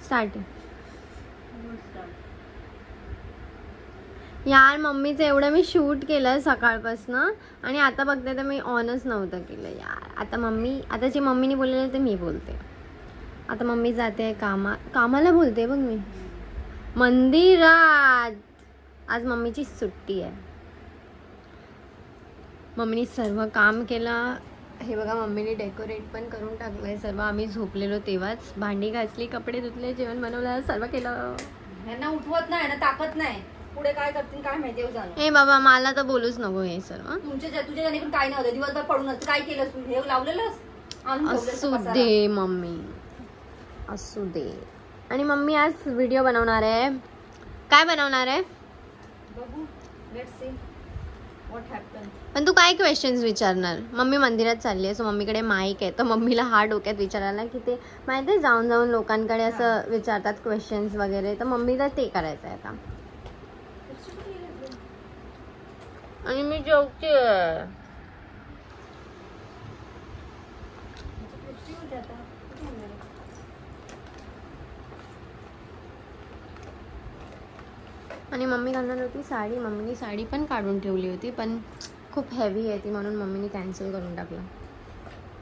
Start. यार मम्मीचं एवढं मी शूट केलं सकाळपासून आणि आता बघते तर मी ऑनच नव्हतं केलं यार. आता जी मम्मीने बोललेलं ते मी बोलते. आता मम्मी जाते कामाला बोलते बघ मी. मंदिरात आज मम्मीची सुट्टी आहे. मम्मीने सर्व काम केलं. हे बघा मम्मीने डेकोरेट पण करून टाकलंय सर्व. आम्ही झोपलेलो तेव्हाच. भांडी घासली, कपडे धुतले, जेवण बनवलं, सर्व केलं. यांना उठवत नाही ना, ताकत नाही. पुढे काय करतील काय माहिती. ए बाबा मला तर बोलूच नको हे सर्व. तुझ्या पण काय नव्हतं. दिवसभर पडूनच काय केलं तू? हे लावलेलंस. असू दे मम्मी, असू दे. आणि मम्मी आज व्हिडिओ बनवणार आहे. काय बनवणार आहे बघू. Let's see what happen. पण तू काय क्वेश्चन्स विचारणार? मम्मी मंदिरात चालली आहे, सो मम्मीकडे माईक आहे, तर मम्मीला हा डोक्यात विचारायला की ते माहिती आहे जाऊन जाऊन लोकांकडे असं विचारतात क्वेश्चन्स वगैरे, तर मम्मीला ते करायचं आहे आता. आणि मी जेवतेय. आणि मम्मी घालणार होती साडी. मम्मीने साडी पण काढून ठेवली होती, पण खूप हेवी आहे ती, म्हणून मम्मीने कॅन्सल करून टाकलं.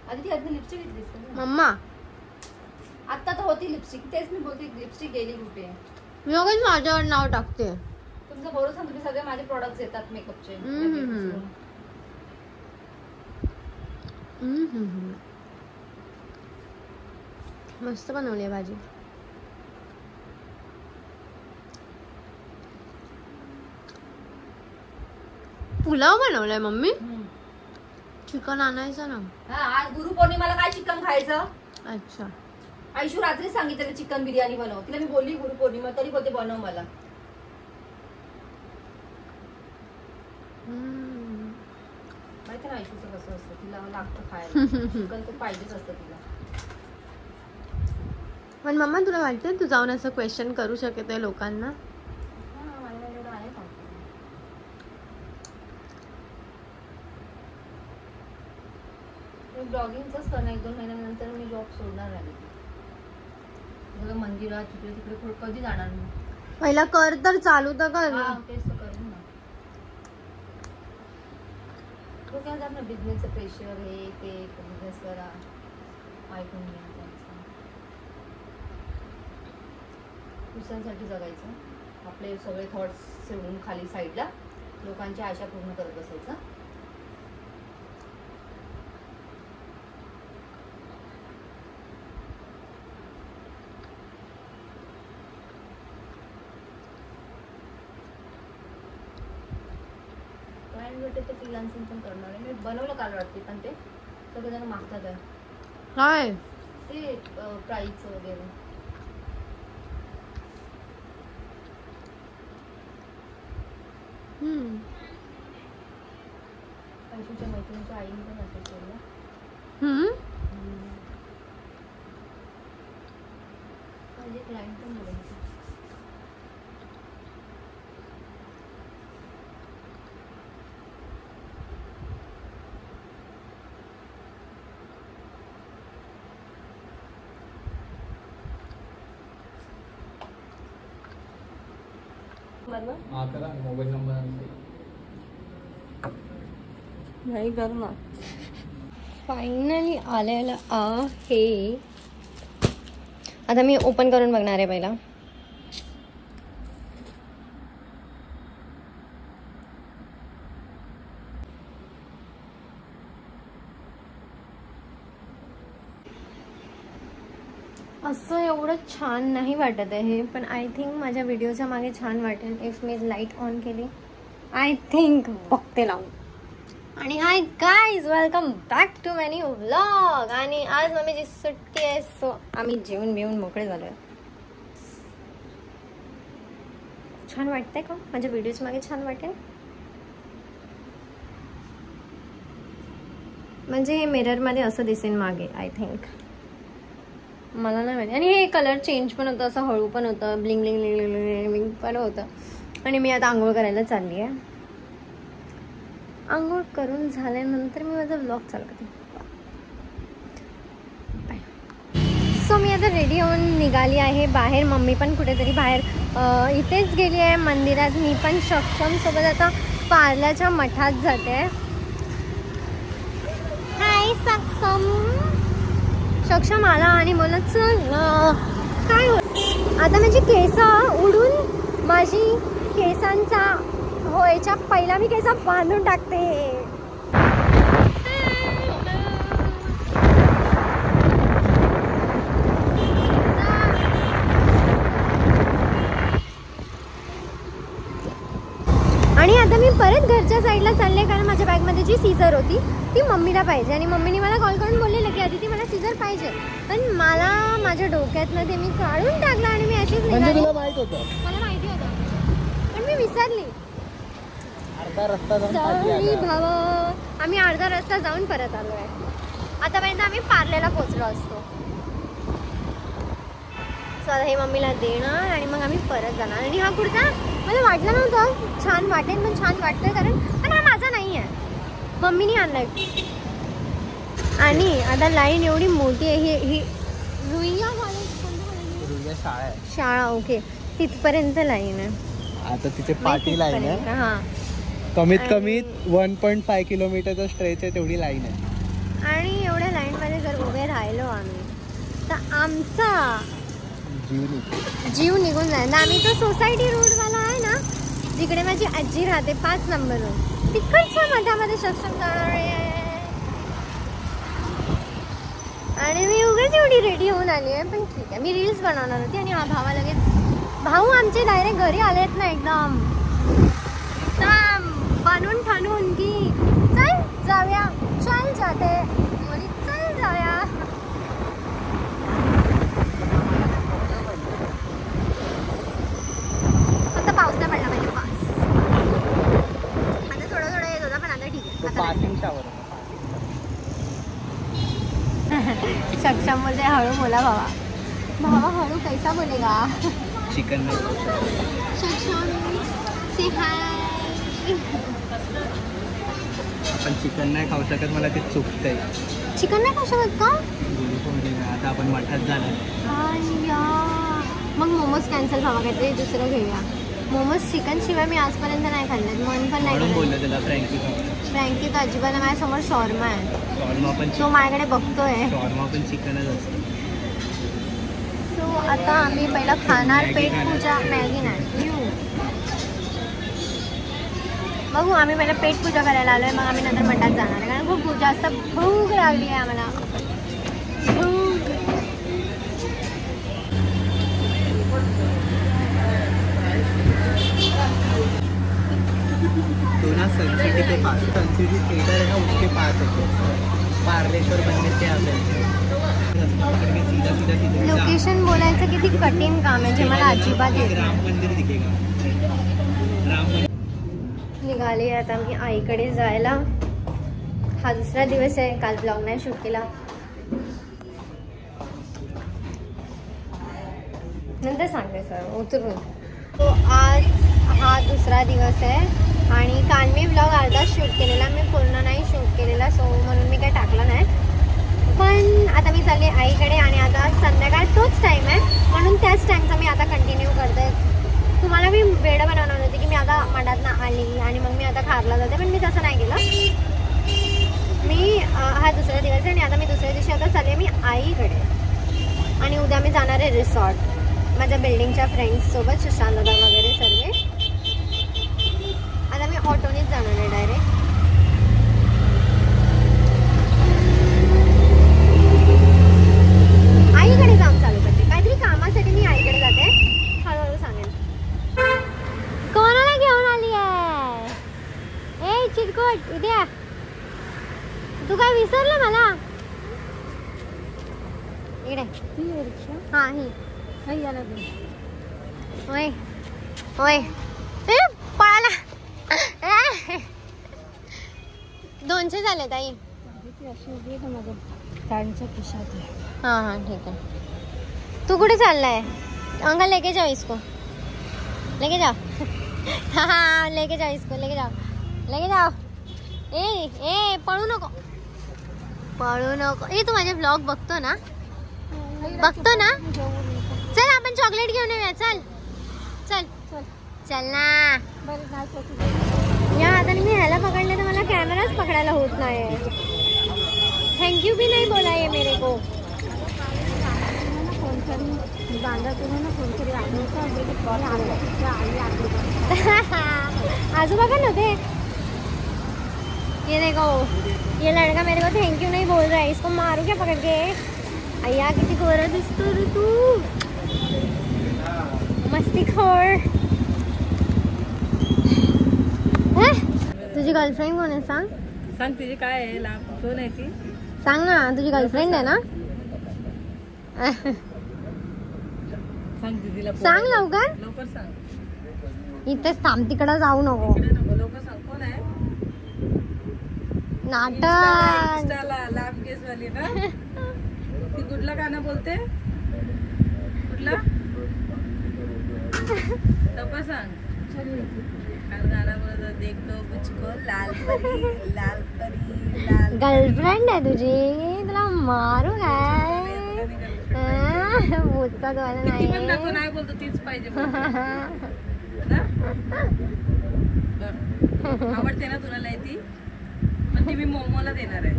आधी ती लिपस्टिक घेतलीस मम्मा? आता तर होती लिपस्टिक. तेच मी बोलते लिपस्टिक गेली कुठे. मी लगेच माझ्यावर नाव टाकते. तुमचा भरोसा. तुम्ही सगळे माझे प्रोडक्ट्स येतात मेकअपचे. मस्त बनवली आहे भाजी. पुलाव बनवलाय मम्मी. चिकन आणायचं ना. आज गुरुपौर्णिमाला काय चिकन खायचं. अच्छा. आयशू रात्री सांगितलं चिकन बिर्याणी बनव. तिला मी बोलली गुरुपौर्णिमा, तरी बोलते बनव मला. माहिती ना आयशूचं कसं असतं. तिला लागतं खायला चिकन. तर पाहिजेच असतं तिला. पण मम्मा तुला वाटतं तू जाऊन असं क्वेश्चन करू शकते लोकांना? ब्लॉगिंगच करणं. 1-2 महिन्यानंतर मी जॉब सोडणार आहे. मंदिरात तिकडे तिकडे कधी जाणार मी. पहिला कर तर चालू तर कर. तेच तर करू ना. तो काय जात ना बिझनेसचं प्रेशर हे ते. बिझनेस करा ऐकून घ्या त्यांचं. दुसऱ्यांसाठी जगायचं. आपले सगळे थॉट्स सोडून खाली साईडला लोकांची आशा पूर्ण करत बसायचं. ते फ्रीलान्सिंग पण करणार आहे. मी बनवलं काल रात्री, पण ते सगळेजण मागतात आहे. काय ते प्राईस वगैरे. आयशूच्या मैत्रिणीच्या आईने पण असं केलं. माझी क्लायंट पण बोलायची. मोबाईल नंबर नाही करणार. फायनली आलेलं आहे. आता मी ओपन करून बघणार आहे पहिला. असं एवढं छान नाही वाटत आहे, पण आय थिंक माझ्या व्हिडिओच्या मागे छान वाटेल इफ मी लाईट ऑन केली. आय थिंक बघते लावून. आणि hi guys, welcome back to my new vlog. आणि आज मम्मीची सुट्टी आहे, सो आम्ही जेवून बिवून मोकळे झालोय. छान वाटतंय का? माझ्या व्हिडिओच्या मागे छान वाटेल म्हणजे हे मिररमध्ये असं दिसेल मागे. आय थिंक मला नाही माहिती. आणि हे कलर चेंज पण होतं, असं हळू पण होतं, ब्लिंग ब्लिंग ब्लिंग ब्लिंग पण होतं. आणि मी आता आंघोळ करायला चालली आहे. आंघोळ करून झाल्यानंतर मी माझा व्लॉग चालू करते. सो सो मी आता रेडी होऊन निघाली आहे बाहेर. मम्मी पण कुठेतरी बाहेर इथेच गेली आहे मंदिरात. मी पण सक्षम सोबत आता पार्ल्याच्या मठात जाते. हाय सक्षम. सक्षम आला आणि बोलत चल काय आता माझी केस उडून माझी केसांचा होयच्या पहिला मी केस बांधून टाकते. आणि आता मी परत घरच्या साईडला चालले कारण माझ्या बॅगमध्ये जी सीझर होती ती मम्मीला पाहिजे आणि मम्मीने मला कॉल करून बोललेलं की आधी ती मला सीझर पाहिजे. पण मला माझ्या डोक्यातनं ते मी काढून टाकलं आणि मी अशीच निघाली. मला माहिती होतं पण मी विसरली. सॉरी भावा. आम्ही अर्धा रस्ता जाऊन परत आलो आहे. आतापर्यंत आम्ही पार्लेला पोहोचलो असतो. सो आता हे मम्मीला देणार आणि मग आम्ही परत जाणार. आणि हा कुर्ता मला वाटलं नव्हतं छान वाटेल पण छान वाटतंय कारण पण हा माझा नाही आहे मम्मीने आणलाय. आणि आता लाईन एवढी मोठी आहे. ही रुईया कॉलेज शाळा ओके तिथपर्यंत लाईन आहे. आता तिथे पाटी लाईन आहे. हां कमीत कमी 1.5 किलोमीटरचा स्ट्रेच आहे तेवढी लाईन आहे. आणि एवढ्या लाईनमध्ये जर उभे राहिलो आम्ही तर आमचा जीव निघून जाईल. आम्ही तो सोसायटी रोडवाला आहे ना जिकडे माझी आजी राहते 5 नंबरवर तिकडच्या मठामध्ये सक्षम जाणार आहे. आणि मी उगाच एवढी रेडी होऊन आली आहे. पण ठीक आहे मी रील्स बनवणार होती आणि हा भावा लगेच भाऊ आमचे डायरेक्ट घरी आलेत ना एकदम बनून ठणून की चल जाऊया चल जाते बोली चल जाऊया. फक्त पाऊस नाही पडला पाहिजे पास. आता थोडं थोडं येत होता पण आता ठीक आहे. पासिंग शावर सक्षम बोलते हळू बोला भावा. भावा हळू कैसा बोलेगा. चिकन सक्षम से हाय. आपण चिकन नाही खाऊ शकत मला ते चुकतंय. चिकन नाही खाऊ शकत का. आता आपण मठात जाणार. मग मोमोज कॅन्सल भावा काहीतरी दुसरं घेऊया. मोमोज चिकन शिवाय मी आजपर्यंत नाही खाल्लेत. मन पण नाही बोललं त्याला फ्रँकी तर अजिबात माझ्यासमोर शॉर्मा आहे. शॉर्मा पण तो माझ्याकडे बघतोय. शॉर्मा पण चिकनच असतं. सो आता आम्ही पहिला खाणार पेट पूजा. मॅगी नाही बघू. आम्ही पहिला पेट पूजा करायला आलोय मग आम्ही नंतर मठात जाणार आहे कारण खूप जास्त भूक लागली आहे आम्हाला. तो ना सनसिटी के पास सनसिटी थिएटर है ना उसके पास है पार्लेश्वर मंदिर के लोकेशन बोलायचं किती कठीण काम आहे जे मला अजिबात येत राम मंदिर दिखेगा. राम मंदिर निघाली आता मी आईकडे जायला. हा दुसरा दिवस आहे. काल ब्लॉग नाही शूट केला. नंतर सांगते सर उतरून. तो आज हा दुसरा दिवस आहे आणि काल मी ब्लॉग अर्धा शूट केलेला. मी पूर्ण नाही शूट केलेला सो म्हणून मी काही टाकलं नाही. पण आता मी चालली आईकडे आणि आता संध्याकाळ तोच टाईम आहे म्हणून त्याच टाईमचा मी आता कंटिन्यू करते. तुम्हाला मी वेळ बनवणार होती की मी आता मठातनं आली आणि मग मी आता खारला जाते पण मी तसं नाही केलं. मी हा दुसरा दिवस आहे आणि आता मी दुसऱ्या दिवशी आता चालले मी आईकडे आणि उद्या मी जाणार आहे रिसॉर्ट माझ्या बिल्डिंगच्या फ्रेंड्ससोबत सुशांतदा वगैरे सर्व. आता मी ऑटोनेच जाणार आहे डायरेक्ट. आईकडे जाऊन चालू करते काहीतरी कामासाठी मी आईकडे जाते. हळूहळू सांगेन. कोणाला घेऊन आली आहे. ए चिरकोट उद्या तू काय विसरलं मला. इकडे हा ही ओय ओय पळाला. 200 झाले ताई. हाँ हाँ ठीक है. तू कुठे चाललाय. अंकल लेके जाओ इसको. लेके जाओ. हाँ हाँ लेके जाओ इसको. लेके जाओ लेके जाओ. ए पळू नको पळू नको. ए तू माझे ब्लॉग बघतो ना. बघतो ना. चल आपण चॉकलेट घेऊन येऊया. चल चल चल ना. या हाताने मी ह्याला पकडले तर मला कॅमेराच पकडायला होत नाही. थँक्यू भी नहीं बोला ये मेरे को. आजूबा का नव्हते. ये देखो ये लड़का मेरे को थैंक यू नहीं बोल रहा है. इसको मारू क्या पकड़ के. अय्या किती गोरा दिसतो रे तू. मस्तीखोर. तुझी गर्लफ्रेंड कोण आहे सांग. सांग तुझी काय आहे. लांब कोण आहे ती. सांग ना. तुझी गर्लफ्रेंड आहे ना. सांग दीदीला. सांग लवकर. लवकर सांग. इथेच थांब. तिकडे जाऊ नको. लवकर सांग कोण आहे. नाटक. लांब केस वाली ना. ती कुठला गाणं बोलते. कुठला लवकर सांग. गाणं बोलत देखो मुझको लाल परी लाल परी लाल. गर्लफ्रेंड आहे तुझी. तुला मारू काय. भूतचा द्वारा किती पण नाही. नको नाही बोलतो तीच पाहिजे आवडते ना तुला लय ती. पण ती मी मोमोला देणार आहे.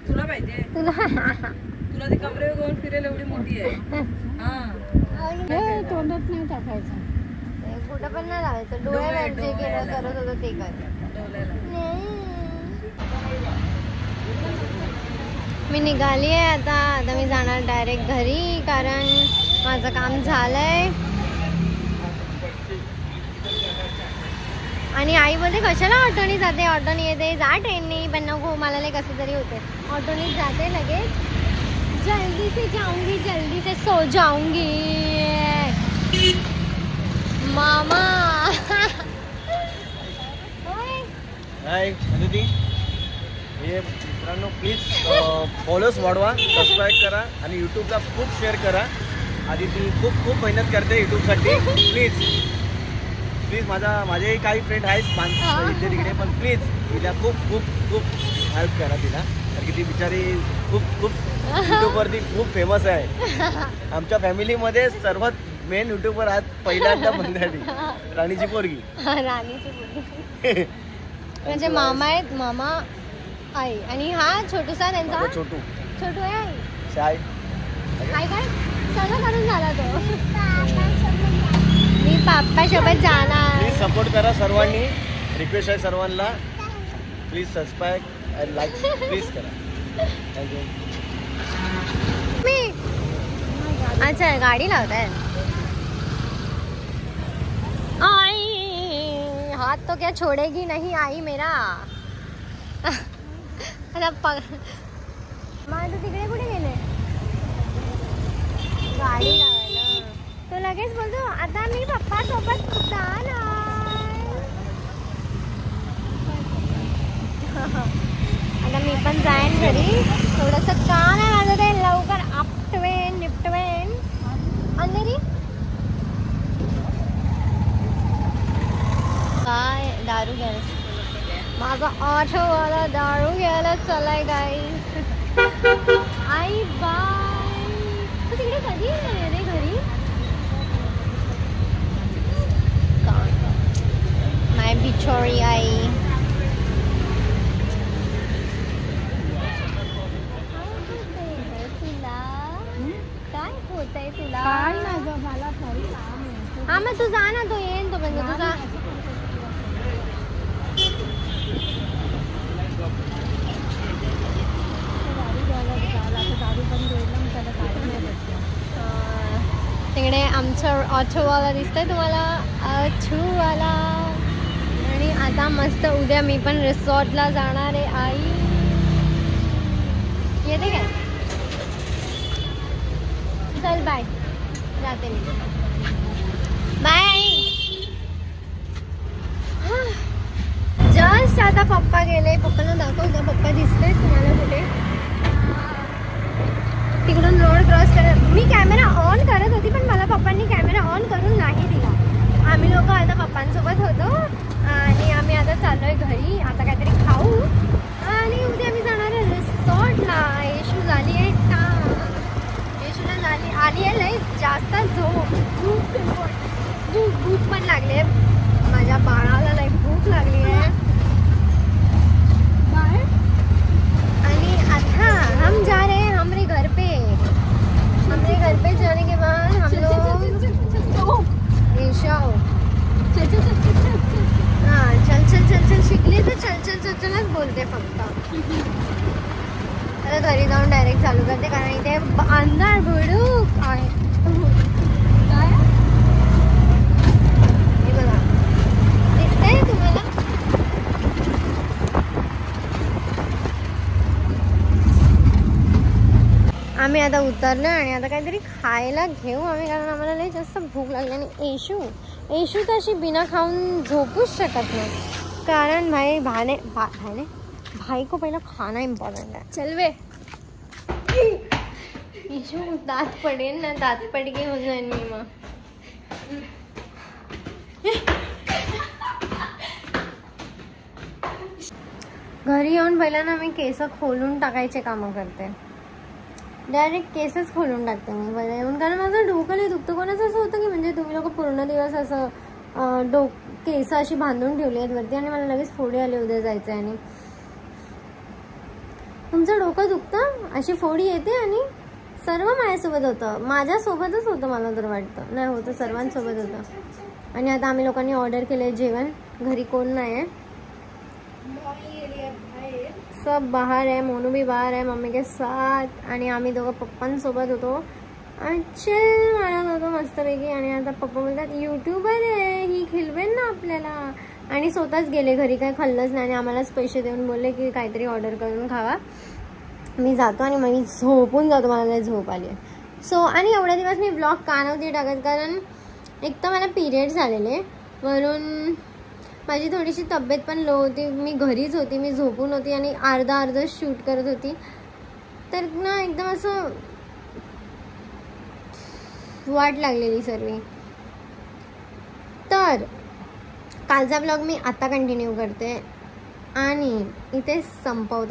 तुला पाहिजे. तुला ती कमरे घेऊन फिरेल एवढी मोठी आहे. हा तोंडात नाही टाकायचं. कुठं पण नाही लावायचं. डोळ्याला जे केलं करत होतं ते कर. मी निघाली आहे आता मी जाणार डायरेक्ट घरी कारण माझं काम झालंय. आणि आई बोलते कशाला ऑटोनी जाते. ऑटोनी येते जा ट्रेननी. पण नको मला लय कसं तरी होते. ऑटोनी जाते लगेच. जल्दी से जाऊंगी जल्दी से सो जाऊंगी. मामा. हाय अदिती. हे मित्रांनो प्लीज फॉलोअर्स वाढवा. सबस्क्राईब करा आणि यूट्यूबला खूप शेअर करा. अदिती खूप खूप मेहनत करते यूट्यूबसाठी. प्लीज प्लीज माझेही काही फ्रेंड आहेत इथे तिकडे पण प्लीज तिला खूप खूप खूप हेल्प करा तिला. कारण की ती बिचारी खूप खूप यूट्यूबवरती खूप फेमस आहे. आमच्या फॅमिलीमध्ये सर्वात मेन यूट्यूबर आज पहिल्यांदा बनण्याची राणीची पोरगी. राणीची पोरगी म्हणजे मामा आहेत. मामा आई आणि हा छोटूसा त्यांचा छोटू छोटू आहे. आई चाय काय काय सगळं करून झाला तो. मी पापा सोबत जाणार. प्लीज सपोर्ट करा सर्वांनी. रिक्वेस्ट आहे सर्वांना. Please subscribe and like please करा. थँक्यू. मी अच्छा गाडी लावताय. आई हाथ तो क्या छोड़ेगी नहीं आई मेरा. माझं तिकडे कुठे गेले. गाडी लावायला तो लगेच बोलतो आता मी पप्पा सोबत जाणार. आता मी पण जाईन घरी. थोडंसं काम आहे माझं ते लवकर आपटवेन निपटवेन. अंधेरी काय दारू घ्यायला. माझा ऑटोवाला दारू घ्यायला चलाय गाईस. आई बाय. तू तिकडे कधी येणार रे घरी. माय बिचोरी आई. काय होतंय तुला. हा मग तू जा ना. तो येईन तो म्हणजे तुझा. तिकडे आमचं ऑटोवाला दिसतंय तुम्हाला. ऑटोवाला. आणि आता मस्त उद्या मी पण रिसॉर्टला जाणार आहे. आई येते काय. चल बाय. जाते मी. बाय आई. जस्ट आता पप्पा गेले. पप्पांना दाखवतो. पप्पा दिसते तुम्हाला कुठे. तिकडून रोड क्रॉस करत. मी कॅमेरा ऑन करत होती पण मला पप्पांनी कॅमेरा ऑन करून नाही दिला. आम्ही लोक आता पप्पांसोबत होतो आणि आम्ही आता चाललोय घरी. आता काहीतरी खाऊ आणि उद्या आम्ही जाणार आहे रिसॉर्टला. येशू झाली आली आहे लई जास्त भूक पण लागली आहे. माझ्या बाळाला लई भूक लागली आहे. आणि आता हम जा रहे हैं हमारे घर पे. हमारे घर पे जाने के बाद हम लोग ईशाओ हाँ चल चल चल चल शिकली तर चल चल चल चलच बोलते फक्त. आता घरी जाऊन डायरेक्ट चालू करते कारण इथे अंधार भुडूक आहे. काय हे बघा दिसतंय तुम्हाला. आम्ही आता उतरलो आणि आता काहीतरी खायला घेऊ आम्ही कारण आम्हाला लई जास्त भूक लागली. आणि येशू तर अशी बिना खाऊन झोपूच शकत नाही कारण भाई को पहिला खाना इम्पॉर्टंट है. चल वे येशू दात पडेल ना. दात पडके हो जाईल मी मग. घरी येऊन पहिला ना मी केस खोलून टाकायचे कामं करते. डायरेक्ट केसच खोलून टाकते मी पहिला येऊन कारण माझं डोकं लई दुखतं. कोणाचं असं होतं की म्हणजे तुम्ही लोक पूर्ण दिवस असं केस अशी बांधून ठेवली आहेत वरती आणि मला लगेच फोडी आली उद्या जायचं आहे आणि तुमचं डोकं दुखतं अशी फोडी येते. आणि सर्व माझ्यासोबत होतं. माझ्यासोबतच होतं मला तर वाटतं. नाही होतं सर्वांसोबत होतं. आणि आता आम्ही लोकांनी ऑर्डर केलं जेवण. घरी कोण नाही आहे. सब बाहर है. मोनू भी बाहर है मम्मी के साथ. आणि आम्ही दोघं पप्पांसोबत होतो आणि चिल मारत होतो मस्तपैकी. आणि आता पप्पा बोलतात यूट्यूबर आहे ही खिलवेल ना आपल्याला. आणि स्वतःच गेले घरी काही खाल्लंच नाही आणि आम्हालाच पैसे देऊन बोलले की काहीतरी ऑर्डर करून खावा. मी जातो आणि मग मी झोपून जातो. मला झोप आली आहे. सो आणि एवढ्या दिवस मी ब्लॉग का नव्हती टाकत कारण एक तर मला पिरियड्स आलेले वरून माझी थोडीशी तब्येत पण लो होती. मी घरीच होती. मी झोपून होती आणि अर्धा शूट करत होती. तर ना एकदम असं वाट लागलेली सर्व. तर कालचा ब्लॉग मी आता कंटिन्यू करते आणि इथे संपवते.